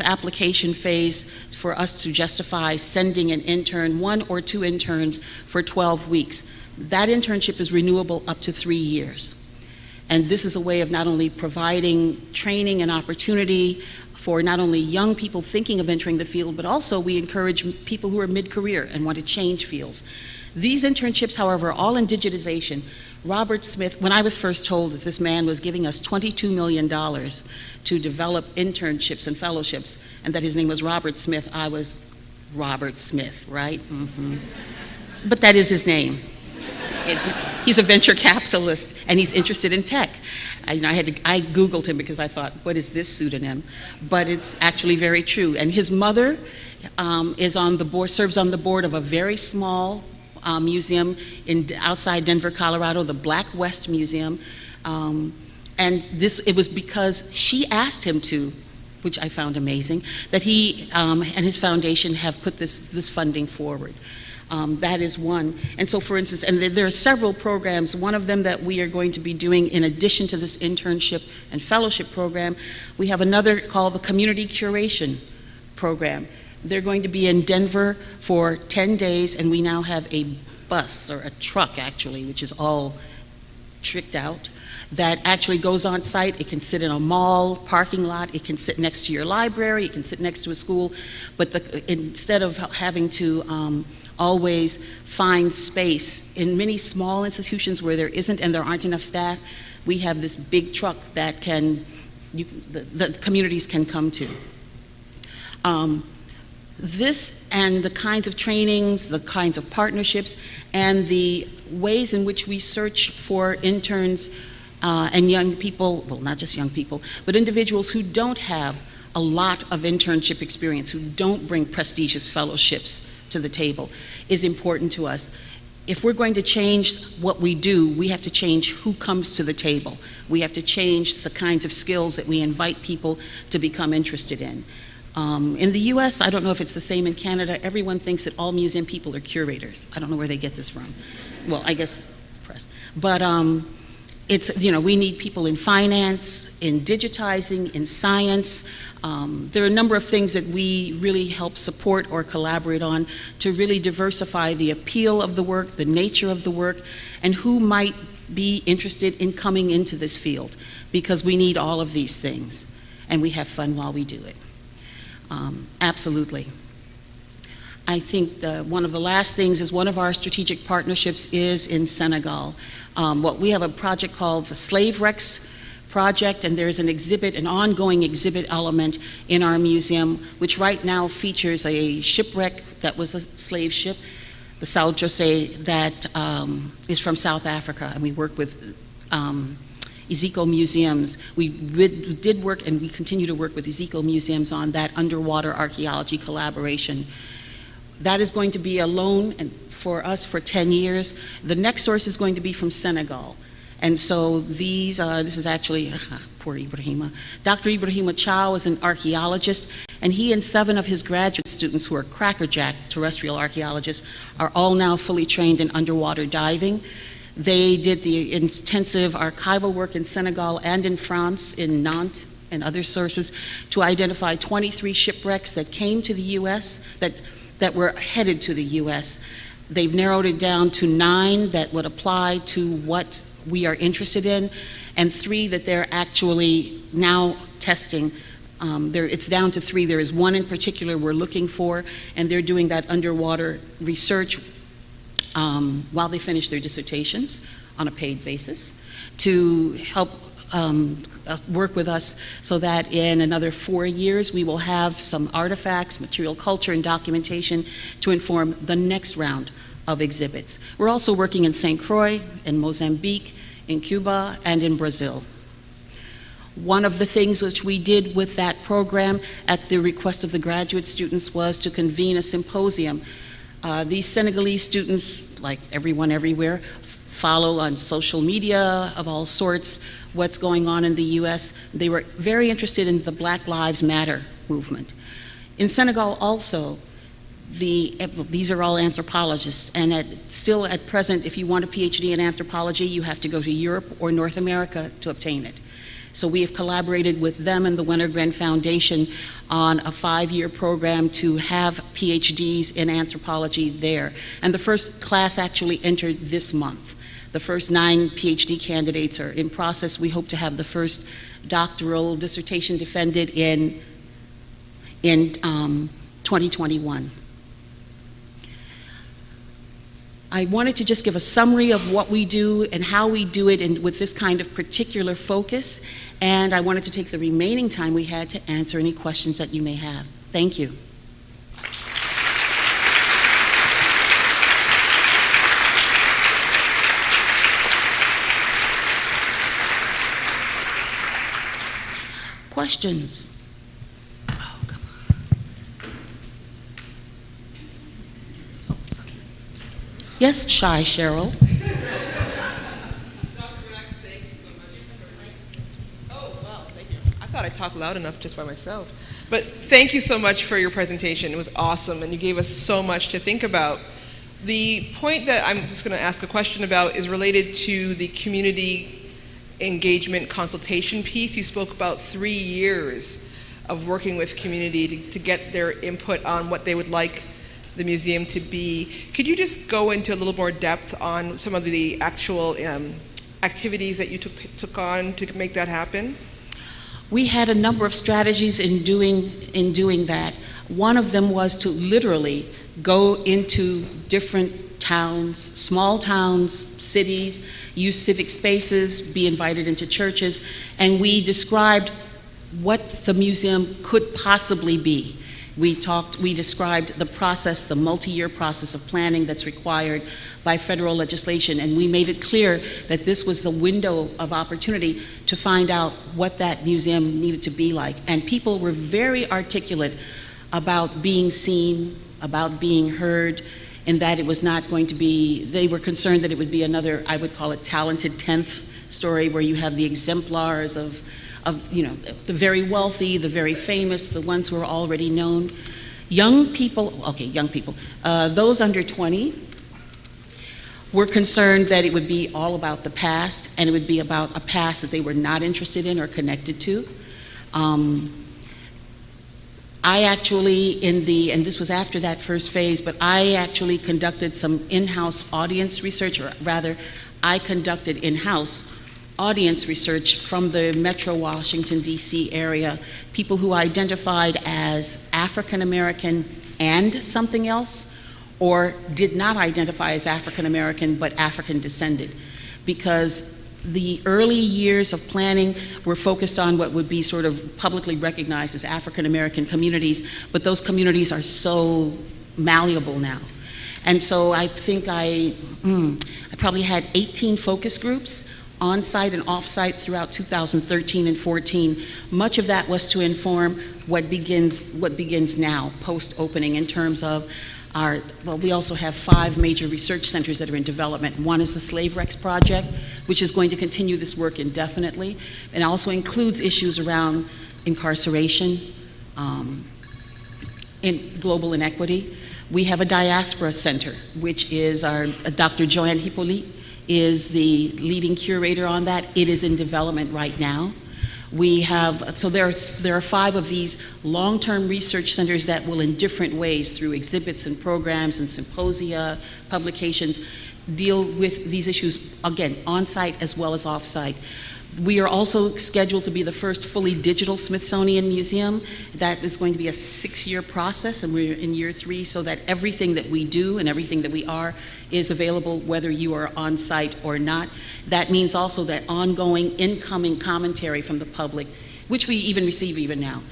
application phase for us to justify sending an intern, 1 or 2 interns for 12 weeks. That internship is renewable up to 3 years. And this is a way of not only providing training and opportunity for not only young people thinking of entering the field, but also we encourage people who are mid-career and want to change fields. These internships, however, are all in digitization. Robert Smith, when I was first told that this man was giving us $22 million to develop internships and fellowships, and that his name was Robert Smith, I was, Robert Smith, right? But that is his name. He's a venture capitalist, and he's interested in tech. I Googled him because I thought, what is this pseudonym? But it's actually very true. And his mother is on the board, serves on the board of a very small museum outside Denver, Colorado, the Black West Museum. And it was because she asked him to, which I found amazing, that he and his foundation have put this funding forward. That is one. And so, for instance, and there are several programs. One of them that we are going to be doing in addition to this internship and fellowship program, we have another called the Community Curation Program. They're going to be in Denver for 10 days, and we now have a bus, or a truck actually, which is all tricked out, that actually goes on site. It can sit in a mall parking lot, it can sit next to your library, it can sit next to a school, but instead of having to always find space in many small institutions where there isn't and there aren't enough staff, we have this big truck that the communities can come to. This and the kinds of trainings, the kinds of partnerships, and the ways in which we search for interns and young people, well, not just young people, but individuals who don't have a lot of internship experience, who don't bring prestigious fellowships to the table, is important to us. If we're going to change what we do, we have to change who comes to the table. We have to change the kinds of skills that we invite people to become interested in. In the US, I don't know if it's the same in Canada, everyone thinks that all museum people are curators. I don't know where they get this from. Well, I guess press. But it's, we need people in finance, in digitizing, in science. There are a number of things that we really help support or collaborate on to really diversify the appeal of the work, the nature of the work, and who might be interested in coming into this field, because we need all of these things, and we have fun while we do it. Absolutely. I think one of the last things is one of our strategic partnerships is in Senegal. We have a project called the Slave Wrecks Project, and there's an ongoing exhibit element in our museum, which right now features a shipwreck that was a slave ship, the Sao Jose, that is from South Africa, and we work with Ezekiel Museums. We did work, and we continue to work with Ezekiel Museums on that underwater archaeology collaboration. That is going to be a loan for us for 10 years. The next source is going to be from Senegal. And so this is actually, poor Ibrahima. Dr. Ibrahima Chow is an archaeologist, and he and 7 of his graduate students who are crackerjack terrestrial archaeologists are all now fully trained in underwater diving. They did the intensive archival work in Senegal and in France, in Nantes and other sources, to identify 23 shipwrecks that came to the U.S., that were headed to the U.S. They've narrowed it down to 9 that would apply to what we are interested in, and 3 that they're actually now testing. It's down to 3. There is 1 in particular we're looking for, and they're doing that underwater research while they finish their dissertations on a paid basis to help work with us, so that in another 4 years we will have some artifacts, material culture, and documentation to inform the next round of exhibits. We're also working in St. Croix, in Mozambique, in Cuba, and in Brazil. One of the things which we did with that program at the request of the graduate students was to convene a symposium. These Senegalese students, like everyone everywhere, follow on social media of all sorts what's going on in the U.S. They were very interested in the Black Lives Matter movement. In Senegal also, these are all anthropologists, and still at present, if you want a PhD in anthropology, you have to go to Europe or North America to obtain it. So we have collaborated with them and the Wennergren Foundation on a 5-year program to have PhDs in anthropology there. And the first class actually entered this month. The first 9 PhD candidates are in process. We hope to have the first doctoral dissertation defended in 2021. I wanted to just give a summary of what we do and how we do it, and with this kind of particular focus, and I wanted to take the remaining time we had to answer any questions that you may have. Thank you. Questions? Oh, come on. Yes, shy Cheryl.
Dr. Mack, thank you so much. Oh, wow, thank you. I thought I talked loud enough just by myself. But thank you so much for your presentation. It was awesome, and you gave us so much to think about. The point that I'm just going to ask a question about is related to the community engagement consultation piece. You spoke about 3 years of working with community to get their input on what they would like the museum to be. Could you just go into a little more depth on some of the actual activities that you took on to make that happen?
We had a number of strategies in doing that. One of them was to literally go into different towns, small towns, cities, use civic spaces, be invited into churches, and we described what the museum could possibly be. We described the process, the multi-year process of planning that's required by federal legislation, and we made it clear that this was the window of opportunity to find out what that museum needed to be like. And people were very articulate about being seen, about being heard, and that it was not going to be, they were concerned that it would be another, I would call it talented 10th story, where you have the exemplars of the very wealthy, the very famous, the ones who are already known. Young people, those under 20 were concerned that it would be all about the past, and it would be about a past that they were not interested in or connected to. I actually, and this was after that first phase, but I actually conducted some in-house audience research, or rather, I conducted in-house audience research from the Metro Washington, D.C. area, people who identified as African American and something else, or did not identify as African American but African descended, because the early years of planning were focused on what would be sort of publicly recognized as African American communities, but those communities are so malleable now. And so I think I probably had 18 focus groups on-site and off-site throughout 2013 and 14. Much of that was to inform what begins now, post-opening, in terms of we also have 5 major research centers that are in development. One is the Slave Rex Project, which is going to continue this work indefinitely, and also includes issues around incarceration, and global inequity. We have a Diaspora Center, which is Dr. Joanne Hippolyte is the leading curator on that. It is in development right now. So there are 5 of these long-term research centers that will, in different ways, through exhibits and programs and symposia, publications, deal with these issues, again, on-site as well as off-site. We are also scheduled to be the first fully digital Smithsonian Museum. That is going to be a 6-year process, and we're in year 3, so that everything that we do and everything that we are is available whether you are on site or not. That means also that ongoing incoming commentary from the public, which we even receive even now,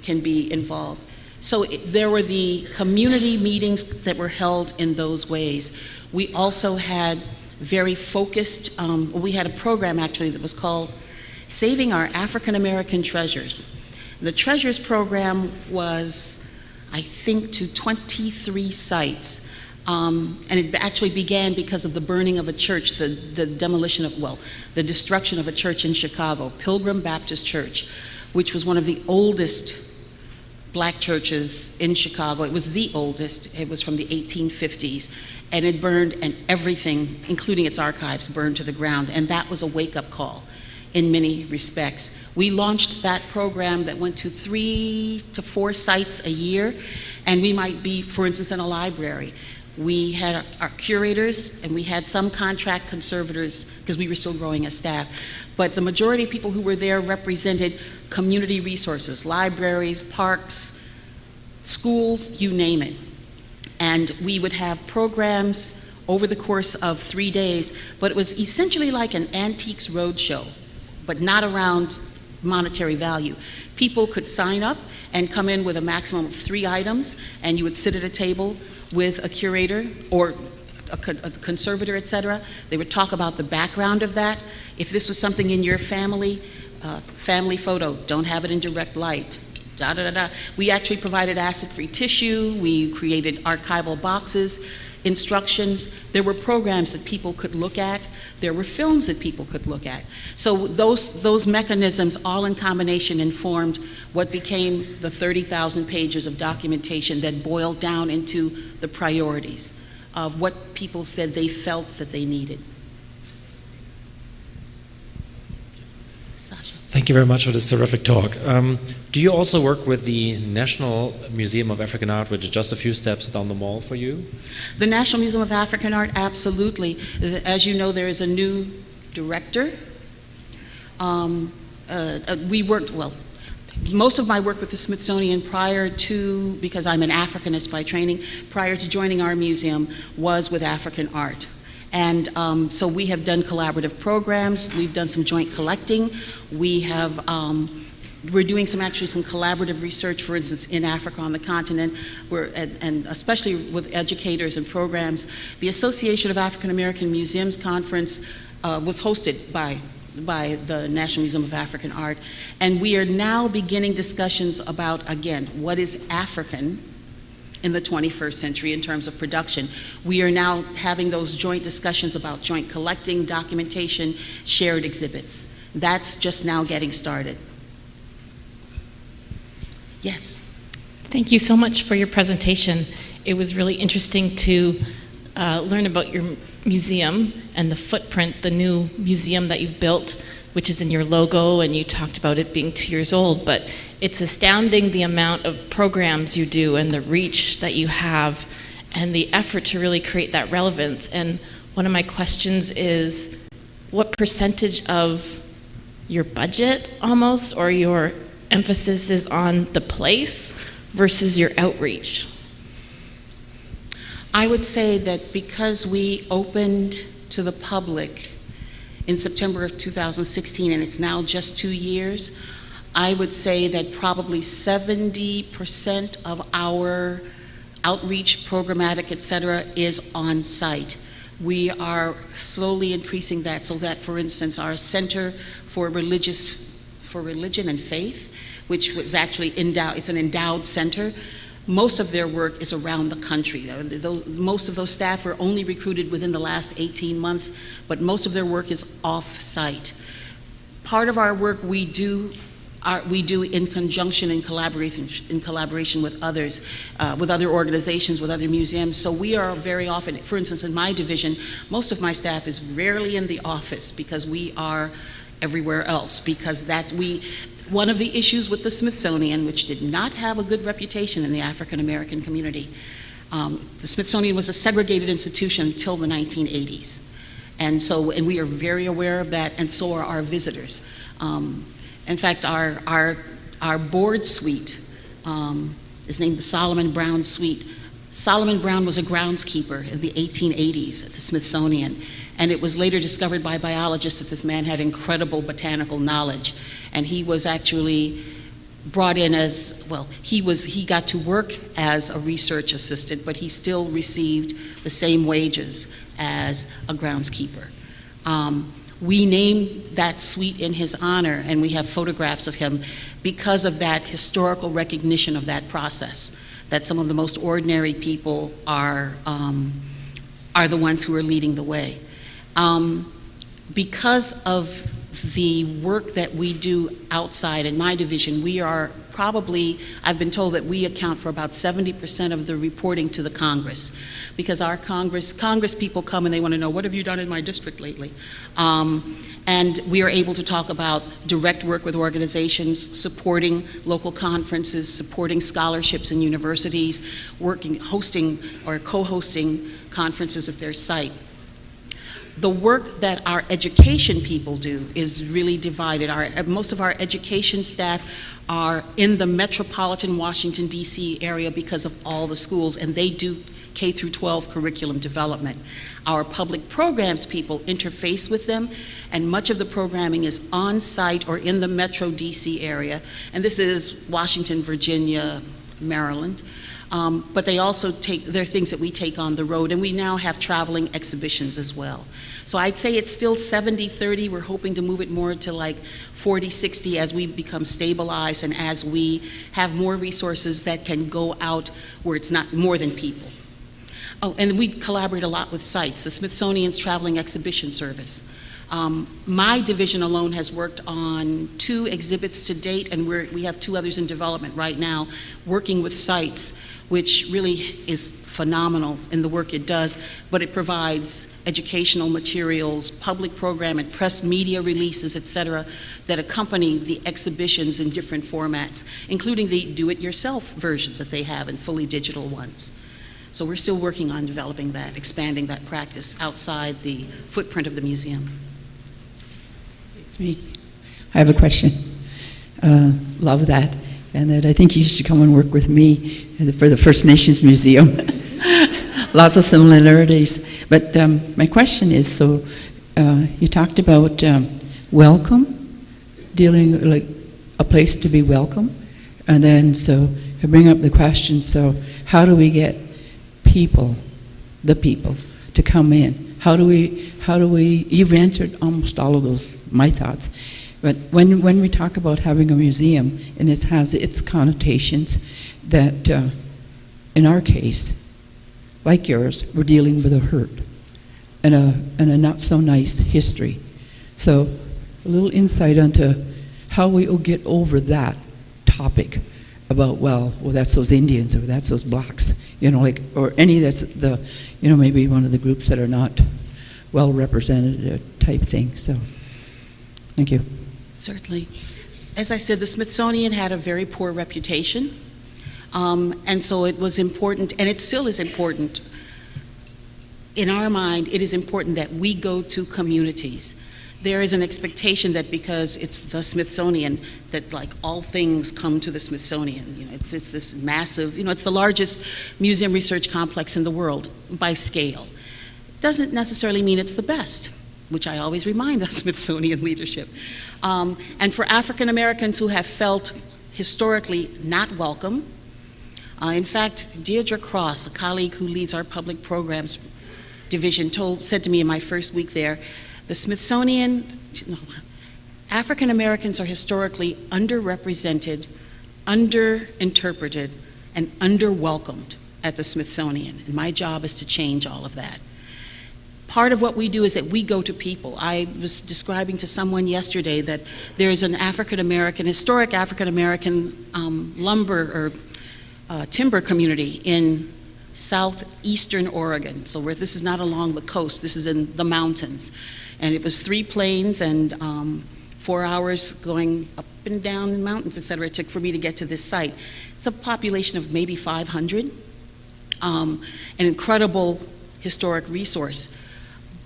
can be involved. So there were the community meetings that were held in those ways. We also had very focused, we had a program actually that was called Saving Our African American Treasures. The Treasures program was, I think, to 23 sites. And it actually began because of the burning of a church, the destruction of a church in Chicago, Pilgrim Baptist Church, which was one of the oldest black churches in Chicago. It was the oldest. It was from the 1850s. And it burned, and everything, including its archives, burned to the ground. And that was a wake-up call in many respects. We launched that program that went to 3 to 4 sites a year. And we might be, for instance, in a library. We had our curators, and we had some contract conservators, because we were still growing as staff. But the majority of people who were there represented community resources, libraries, parks, schools, you name it. And we would have programs over the course of 3 days, but it was essentially like an antiques roadshow, but not around monetary value. People could sign up and come in with a maximum of 3 items, and you would sit at a table with a curator or a conservator, etc. They would talk about the background of that. If this was something in your family, family photo, don't have it in direct light. Da, da, da, da. We actually provided acid-free tissue. We created archival boxes, instructions. There were programs that people could look at. There were films that people could look at. So those mechanisms, all in combination, informed what became the 30,000 pages of documentation that boiled down into the priorities of what people said they felt that they needed.
Thank you very much for this terrific talk. Do you also work with the National Museum of African Art, which is just a few steps down the mall for you?
The National Museum of African Art, absolutely. As you know, there is a new director. Most of my work with the Smithsonian because I'm an Africanist by training, prior to joining our museum, was with African art. And so we have done collaborative programs. We've done some joint collecting. We're doing some collaborative research, for instance, in Africa on the continent, and especially with educators and programs. The Association of African American Museums Conference was hosted by the National Museum of African Art. And we are now beginning discussions about, again, what is African in the 21st century in terms of production. We are now having those joint discussions about joint collecting, documentation, shared exhibits. That's just now getting started. Yes.
Thank you so much for your presentation. It was really interesting to learn about your museum and the footprint, the new museum that you've built, which is in your logo, and you talked about it being 2 years old, but it's astounding the amount of programs you do and the reach that you have and the effort to really create that relevance. And one of my questions is, what percentage of your budget almost, or your emphasis is on the place versus your outreach?
I would say that because we opened to the public in September of 2016, and it's now just 2 years, I would say that probably 70% of our outreach, programmatic, et cetera, is on site. We are slowly increasing that so that, for instance, our Center for Religion and Faith, which was actually endowed, it's an endowed center, most of their work is around the country. Most of those staff were only recruited within the last 18 months, but most of their work is off-site. Part of our work we do in conjunction, in collaboration with others, with other organizations, with other museums. So we are very often, for instance, in my division, most of my staff is rarely in the office because we are everywhere else, because one of the issues with the Smithsonian, which did not have a good reputation in the African American community, the Smithsonian was a segregated institution until the 1980s. And we are very aware of that, and so are our visitors. In fact, our board suite is named the Solomon Brown Suite. Solomon Brown was a groundskeeper in the 1880s at the Smithsonian, and it was later discovered by biologists that this man had incredible botanical knowledge, and he was actually brought in as, well, he got to work as a research assistant, but he still received the same wages as a groundskeeper. We named that suite in his honor, and we have photographs of him because of that historical recognition of that process, that some of the most ordinary people are the ones who are leading the way. Because of the work that we do outside in my division, we are probably, I've been told that we account for about 70% of the reporting to the Congress, because our Congress people come and they want to know, what have you done in my district lately? And we are able to talk about direct work with organizations, supporting local conferences, supporting scholarships in universities, hosting or co-hosting conferences at their site. The work that our education people do is really divided. Most of our education staff are in the metropolitan Washington, D.C. area because of all the schools, and they do K through 12 curriculum development. Our public programs people interface with them, and much of the programming is on site or in the metro D.C. area, and this is Washington, Virginia, Maryland. But they also there are things that we take on the road, and we now have traveling exhibitions as well. So I'd say it's still 70-30. We're hoping to move it more to like 40-60 as we become stabilized and as we have more resources that can go out where it's not more than people. Oh, and we collaborate a lot with sites. The Smithsonian's Traveling Exhibition Service. My division alone has worked on 2 exhibits to date, and we have 2 others in development right now, working with sites, which really is phenomenal in the work it does, but it provides educational materials, public program and press media releases, et cetera, that accompany the exhibitions in different formats, including the do-it-yourself versions that they have and fully digital ones. So we're still working on developing that, expanding that practice outside the footprint of the museum.
It's me. I have a question. Love that. And that I think you should come and work with me for the First Nations Museum. Lots of similarities. But my question is, so you talked about welcome, dealing like a place to be welcome. And then so I bring up the question, so how do we get the people to come in? How do we, you've answered almost all of those, my thoughts. But when we talk about having a museum, and it has its connotations, that in our case, like yours, we're dealing with a hurt and a not so nice history. So a little insight into how we will get over that topic about, well, that's those Indians, or that's those blacks, like, or any that's the, maybe one of the groups that are not well represented type thing. So, thank you.
Certainly. As I said, the Smithsonian had a very poor reputation, and so it was important, and it still is important. In our mind, it is important that we go to communities, there is an expectation that because it's the Smithsonian, that like all things come to the Smithsonian. You know, it's this massive, you know, it's the largest museum research complex in the world by scale. Doesn't necessarily mean it's the best, which I always remind the Smithsonian leadership. And for African Americans who have felt historically not welcome, in fact, Deirdre Cross, a colleague who leads our public programs division, said to me in my first week there, the Smithsonian, African Americans are historically underrepresented, underinterpreted, and underwelcomed at the Smithsonian. And my job is to change all of that. Part of what we do is that we go to people. I was describing to someone yesterday that there's an historic African American lumber or timber community in southeastern Oregon. So this is not along the coast, this is in the mountains. And it was 3 planes and 4 hours going up and down the mountains, et cetera, it took for me to get to this site. It's a population of maybe 500, an incredible historic resource.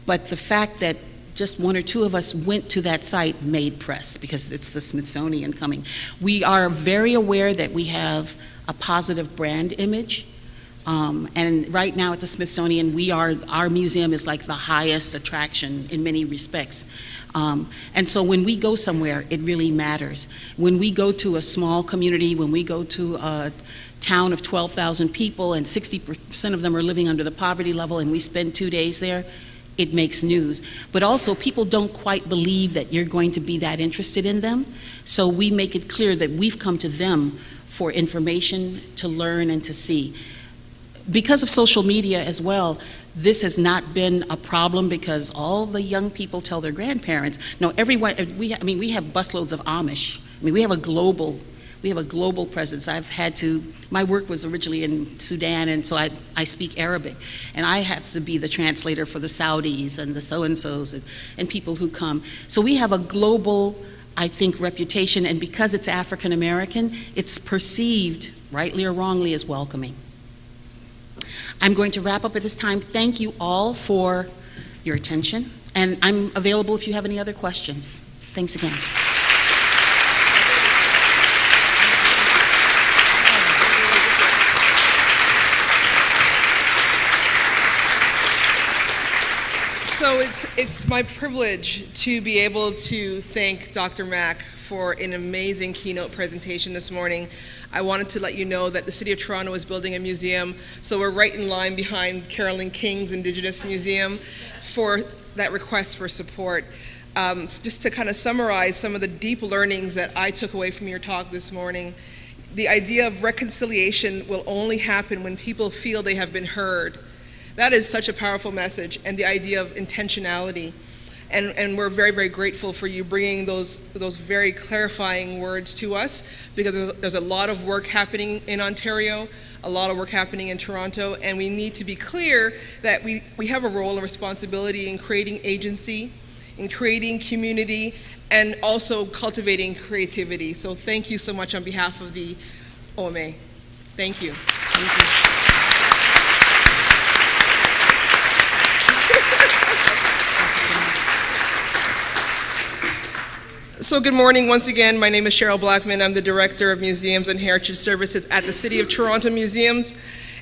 But the fact that just 1 or 2 of us went to that site made press because it's the Smithsonian coming. We are very aware that we have a positive brand image. And right now at the Smithsonian, our museum is like the highest attraction in many respects. And so when we go somewhere, it really matters. When we go to a small community, when we go to a town of 12,000 people and 60% of them are living under the poverty level and we spend 2 days there, it makes news. But also people don't quite believe that you're going to be that interested in them. So we make it clear that we've come to them for information, to learn and to see. Because of social media as well, this has not been a problem because all the young people tell their grandparents. No, everyone, we have busloads of Amish. I mean, we have a global presence. My work was originally in Sudan, and so I speak Arabic. And I have to be the translator for the Saudis and the so-and-sos and people who come. So we have a global, I think, reputation, and because it's African American, it's perceived, rightly or wrongly, as welcoming. I'm going to wrap up at this time. Thank you all for your attention, and I'm available if you have any other questions. Thanks again.
So it's my privilege to be able to thank Dr. Mack for an amazing keynote presentation this morning. I wanted to let you know that the City of Toronto is building a museum, so we're right in line behind Carolyn King's Indigenous Museum for that request for support. Just to kind of summarize some of the deep learnings that I took away from your talk this morning, the idea of reconciliation will only happen when people feel they have been heard. That is such a powerful message, and the idea of intentionality. And we're very, very grateful for you bringing those very clarifying words to us, because there's a lot of work happening in Ontario, a lot of work happening in Toronto, and we need to be clear that we have a role and responsibility in creating agency, in creating community, and also cultivating creativity. So thank you so much on behalf of the OMA. Thank you. Thank you. So good morning once again. My name is Cheryl Blackman. I'm the Director of Museums and Heritage Services at the City of Toronto Museums.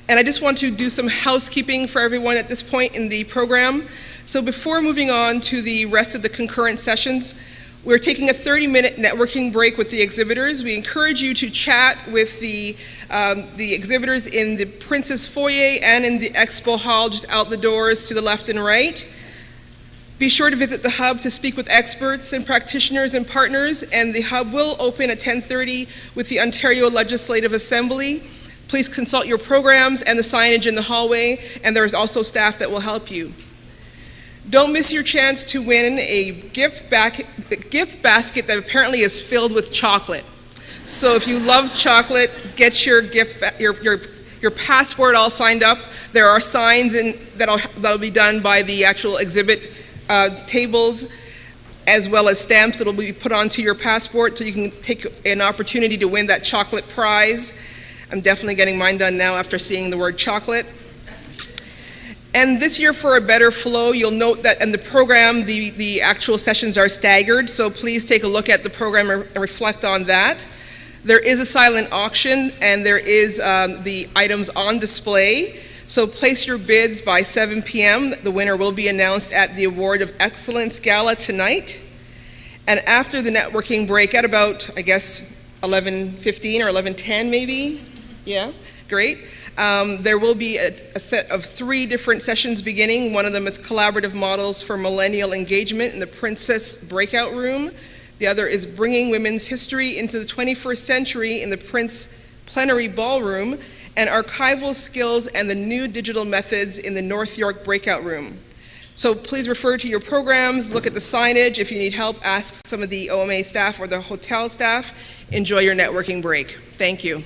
And I just want to do some housekeeping for everyone at this point in the program. So before moving on to the rest of the concurrent sessions, we're taking a 30-minute networking break with the exhibitors. We encourage you to chat with the exhibitors in the Princess Foyer and in the Expo Hall just out the doors to the left and right. Be sure to visit the Hub to speak with experts and practitioners and partners, and the Hub will open at 10:30 with the Ontario Legislative Assembly. Please consult your programs and the signage in the hallway, and there is also staff that will help you. Don't miss your chance to win a gift basket that apparently is filled with chocolate. So if you love chocolate, get your your passport all signed up. There are signs that'll be done by the actual exhibit tables, as well as stamps that will be put onto your passport, so you can take an opportunity to win that chocolate prize. I'm definitely getting mine done now after seeing the word chocolate. And this year, for a better flow, you'll note that in the program, the actual sessions are staggered, so please take a look at the program and reflect on that. There is a silent auction, and there is the items on display. So place your bids by 7 p.m. The winner will be announced at the Award of Excellence Gala tonight. And after the networking break at about, I guess, 11:15 or 11:10 maybe? Yeah, great. There will be a set of 3 different sessions beginning. One of them is collaborative models for millennial engagement in the Princess Breakout Room. The other is bringing women's history into the 21st century in the Prince Plenary Ballroom, and archival skills and the new digital methods in the North York Breakout Room. So please refer to your programs, look at the signage. If you need help, ask some of the OMA staff or the hotel staff. Enjoy your networking break. Thank you.